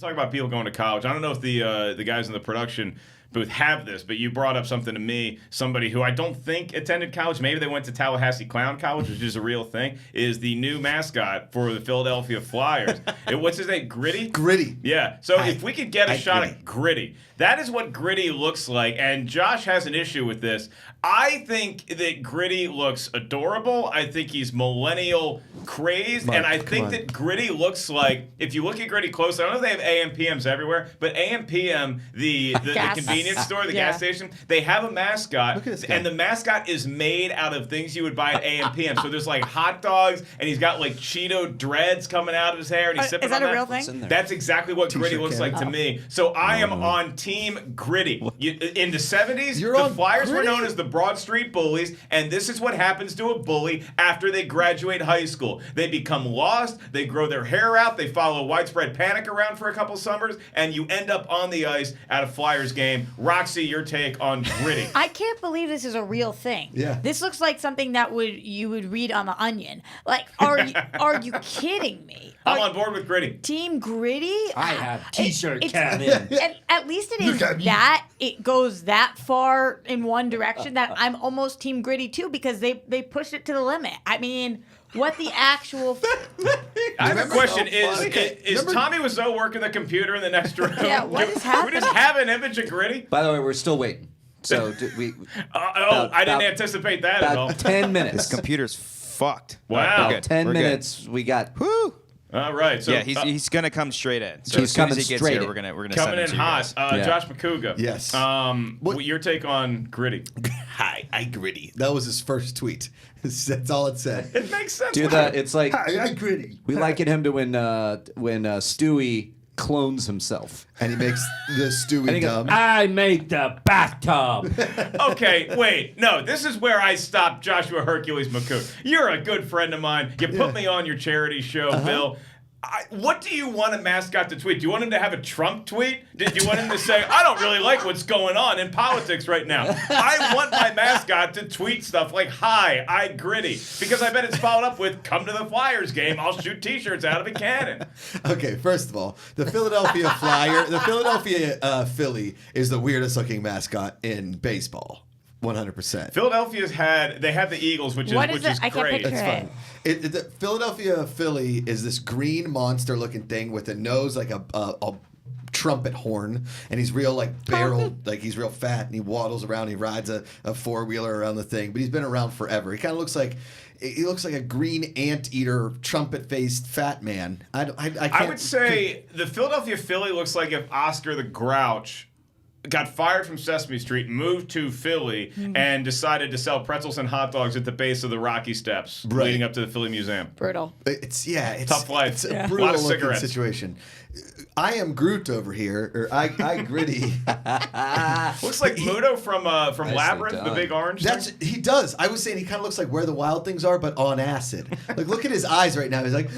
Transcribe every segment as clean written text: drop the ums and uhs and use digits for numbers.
talk about people going to college. I don't know if the guys in the production booth have this, but you brought up something to me. Somebody who I don't think attended college, maybe they went to Tallahassee Clown College, which is a real thing, is the new mascot for the Philadelphia Flyers. What's his name? Gritty? Gritty. Yeah. So if we could get a shot at Gritty, that is what Gritty looks like. And Josh has an issue with this. I think that Gritty looks adorable. I think he's millennial crazed. Mark, and I think that Gritty looks like, if you look at Gritty close, I don't know if they have AM PMs everywhere, but AM PM, the convenience store, the gas station, they have a mascot. Look at this guy. And the mascot is made out of things you would buy at AM PM. So there's like hot dogs, and he's got like Cheeto dreads coming out of his hair, and he's sipping on that. Is that a real thing? That's exactly what Gritty T-shirt looks like to can. me. So I am on Team Gritty. In the 70s, You're the on Flyers were Gritty? known as the Broad Street Bullies, and this is what happens to a bully after they graduate high school. They become lost, they grow their hair out, they follow widespread panic around for a couple summers, and you end up on the ice at a Flyers game. Roxy, your take on Gritty. I can't believe this is a real thing. Yeah. This looks like something that you would read on The Onion. Like, are you kidding me? I'm on board with Gritty. Team Gritty? I have T-shirt it's- cannon. And at least it is that it goes that far in one direction that I'm almost Team Gritty too, because they pushed it to the limit. I mean, what the actual? I have a question. Okay, Is Tommy Wiseau working the computer in the next room? Yeah, what is Can we just happening? have an image of Gritty? By the way, we're still waiting. So we I didn't anticipate that at all. about 10 minutes. This computer's fucked. Wow. We're good. 10 We're good. minutes. We got. Woo! All right. So Yeah, he's gonna come straight in. So He's as soon as coming he gets straight here, in. we're gonna coming send him in to you hot. guys. Yeah. Josh McCouga. Yes. What your take on Gritty? Hi, I Gritty. That was his first tweet. That's all it said. It makes sense. Do that. It's like Hi, I Gritty. we liken him to when Stewie clones himself. And he makes the And he Stewie goes, dumb. I make the bathtub. Okay, wait. No, this is where I stop Joshua Hercules McCouga. You're a good friend of mine. You put me on your charity show, Bill. What do you want a mascot to tweet? Do you want him to have a Trump tweet? Do you want him to say, I don't really like what's going on in politics right now? I want my mascot to tweet stuff like, hi, I Gritty. Because I bet it's followed up with, come to the Flyers game. I'll shoot T-shirts out of a cannon. Okay, first of all, the Philadelphia Philly is the weirdest looking mascot in baseball. 100%. Philadelphia's they have the Eagles, which What is is it? I can't great. picture That's it. fine. The Philadelphia Philly is this green monster looking thing with a nose like a trumpet horn, and he's real like barreled, like he's real fat, and he waddles around. He rides a four-wheeler around the thing, but he's been around forever. He kind of looks like a green anteater, trumpet-faced fat man. I can't. I would say the Philadelphia Philly looks like if Oscar the Grouch got fired from Sesame Street, moved to Philly, and decided to sell pretzels and hot dogs at the base of the Rocky Steps leading up to the Philly Museum. Brutal. It's Tough life. It's a Yeah. brutal Lot of looking cigarettes. situation. I am Groot over here, or I Gritty. Looks like Mudo from Labyrinth, the done. big orange. That's thing. he does. I was saying he kind of looks like Where the Wild Things Are, but on acid. Like, look at his eyes right now. He's like,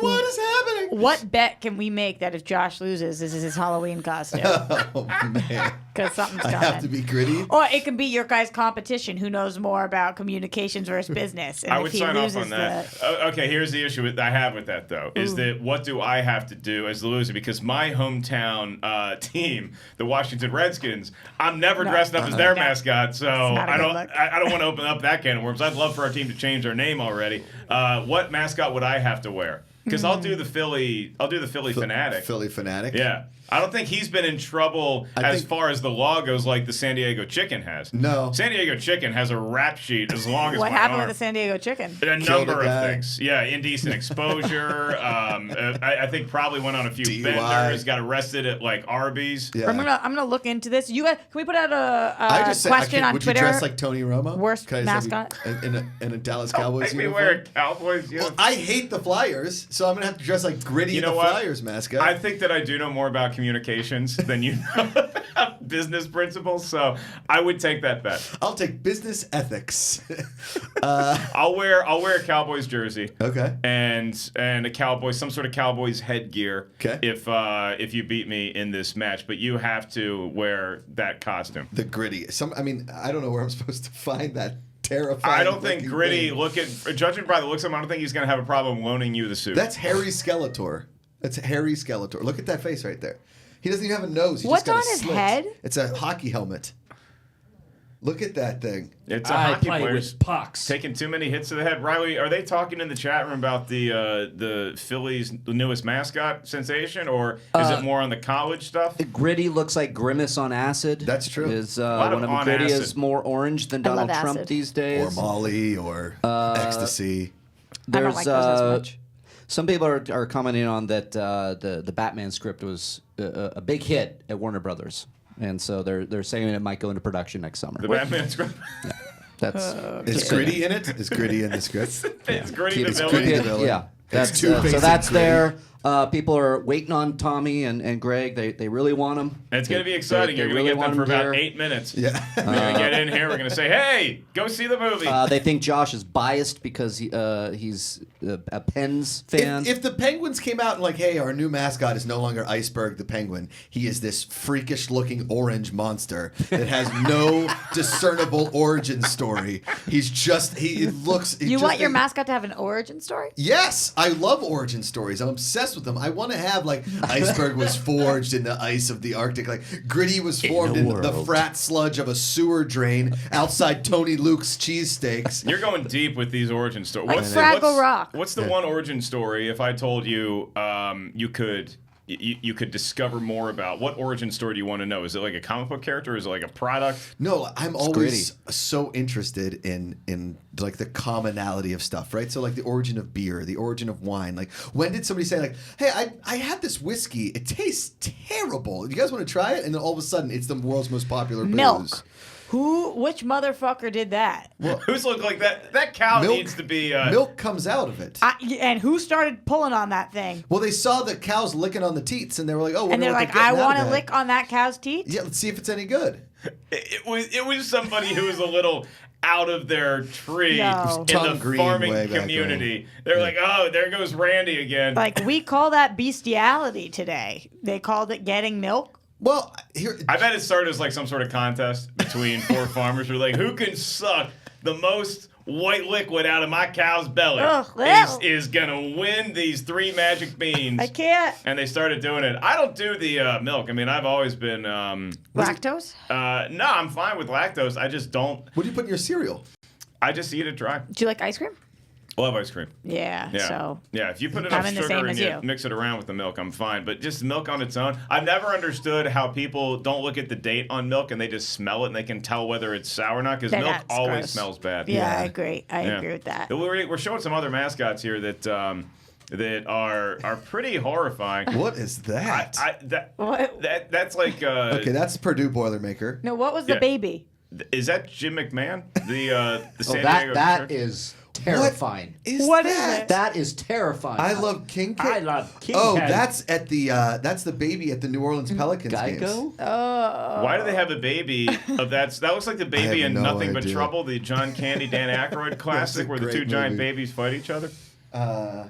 what is happening? What bet can we make that if Josh loses, this is his Halloween costume? Oh man, Because something's I coming. have to be Gritty. Or it can be your guys' competition. Who knows more about communications versus business? And I if would he sign off loses on that. Okay, here's the issue I have with that, though, is that what do I have to do as the loser? Because my hometown team, the Washington Redskins, I'm never dressed up as their mascot, so not a good look. I don't want to open up that can of worms. I'd love for our team to change their name already. What mascot would I have to wear? Because I'll do the Philly fanatic. Philly fanatic. Yeah. I don't think he's been in trouble as far as the law goes like the San Diego Chicken has. No. San Diego Chicken has a rap sheet as long as what my happened arm. with the San Diego Chicken? A Killed number a of guy. things. Yeah, indecent exposure. I think probably went on a few DUI. benders. Got arrested at like Arby's. Yeah. I'm gonna look into this. You guys, can we put out I a just said, question on would Twitter? you dress like Tony Romo? Worst Can I just have mascot? you in a Dallas Don't Cowboys make me uniform? wear a Cowboys Well, uniform. I hate the Flyers, so I'm gonna have to dress like Gritty, You know the what? Flyers mascot. I think that I do know more about communications than you know about business principles, so I would take that bet. I'll take business ethics. I'll wear a Cowboys jersey. Okay. And a Cowboys, some sort of Cowboys headgear. Okay. If you beat me in this match, but you have to wear that costume. The Gritty. I don't know where I'm supposed to find that terrifying. I don't think looking Gritty. thing. Judging by the looks of him, I don't think he's going to have a problem loaning you the suit. That's Harry Skeletor. It's Harry Skeletor. Look at that face right there. He doesn't even have a nose. He What's just got on a his slit. head? It's a hockey helmet. Look at that thing. It's a I hockey play player's with pucks. taking too many hits to the head. Riley, are they talking in the chat room about the Phillies' newest mascot sensation, or is it more on the college stuff? Gritty looks like Grimace on acid. That's true. Is lot one of of on Gritty acid. is more orange than I love Donald Trump acid. these days. Or Molly or ecstasy. I don't There's like those as much. some people are commenting on that the Batman script was a big hit at Warner Brothers, and so they're saying it might go into production next summer. The Batman script. That's Is Gritty in it? Is Gritty in the script? It's Gritty the It's villain. Gritty the villain. Yeah, It's that's Two-Face so and that's Gritty. there. People are waiting on Tommy and Greg. They really want them. And it's going to be exciting. You're going to get them for about 8 minutes. Yeah. We're going to get in here. We're going to say, hey, go see the movie. They think Josh is biased because he's a Pens fan. If the Penguins came out and like, hey, our new mascot is no longer Iceberg the Penguin. He is this freakish-looking orange monster that has no discernible origin story. He's just he looks. You want your mascot to have an origin story? Yes, I love origin stories. I'm obsessed with them. I want to have like Iceberg was forged in the ice of the Arctic, like Gritty was formed in the frat sludge of a sewer drain outside Tony Luke's cheesesteaks. You're going deep with these origin stories. Like Fraggle Rock. What's the one origin story? If I told you, you could discover more about what origin story do you want to know? Is it like a comic book character? Or is it like a product? No, I'm always so interested in like the commonality of stuff, right? So like the origin of beer, the origin of wine. Like when did somebody say like, hey, I had this whiskey. It tastes terrible. You guys want to try it? And then all of a sudden it's the world's most popular booze. Milk. Which motherfucker did that? Who's look like that? That cow Milk- needs to be. Milk comes out of it. And who started pulling on that thing? Well, they saw the cows licking on the teats, and they were like, "Oh, And wonder they're what like, they're I getting out want of to that." lick on that cow's teeth? Yeah, let's see if it's any good. It was somebody who was a little out of their tree No. in Tom the Green farming way back community. They're like, oh, there goes Randy again. Like, we call that bestiality today. They called it getting milk. Well, here, I bet it started as like some sort of contest between four farmers who were like, who can suck the most white liquid out of my cow's belly is gonna win these 3 magic beans. I can't. And they started doing it. I don't do the milk. I mean, I've always been Lactose? no, I'm fine with lactose. I just don't. what do you put in your cereal? I just eat it dry. Do you like ice cream? I love ice cream. Yeah. Yeah. So Yeah, if you put I'm enough in the sugar same and as you you. mix it around with the milk, I'm fine. But just milk on its own, I've never understood how people don't look at the date on milk and they just smell it and they can tell whether it's sour or not, because milk That's always gross. smells bad. yeah, I agree. I Yeah. agree with that. We're showing some other mascots here that are pretty horrifying. What is that? What? That's like Okay, that's Purdue Boilermaker. No, what was the Yeah. baby? is that Jim McMahon? The San that Diego that Church? is terrifying. What is it? That is terrifying. I love King. I love King Oh, Head. that's the baby at the New Orleans Pelicans games. Geico. Why do they have a baby of that? That looks like the baby have in no Nothing But idea. Trouble, the John Candy, Dan Aykroyd classic, where the great 2 giant movie. babies fight each other. I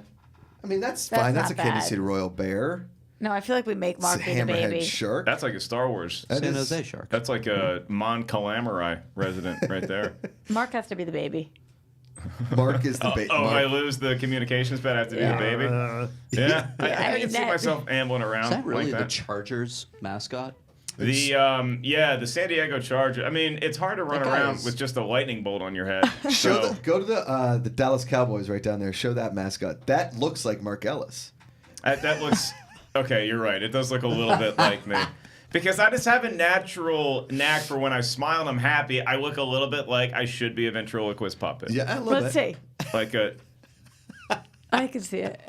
mean, that's That's fine. That's not a Kansas bad. City Royal Bear. No, I feel like we make It's Mark a be the hammerhead baby. shark. That's like a Star Wars. That San is- Jose Shark. That's like a Mon Calamari resident right there. Mark has to be the baby. Mark is the baby. Oh, I lose the communications bet. I have to be the baby. Yeah, I I can mean, see that- myself ambling around Is that really like the that. Chargers mascot? The San Diego Charger. I mean, it's hard to run That guy around is- with just a lightning bolt on your head. So, Go to the Dallas Cowboys right down there. Show that mascot. That looks like Mark Ellis. that looks okay. You're right. It does look a little bit like me. Because I just have a natural knack for when I smile and I'm happy, I look a little bit like I should be a ventriloquist puppet. Yeah, I love Let's it. see. Like a. I can see it.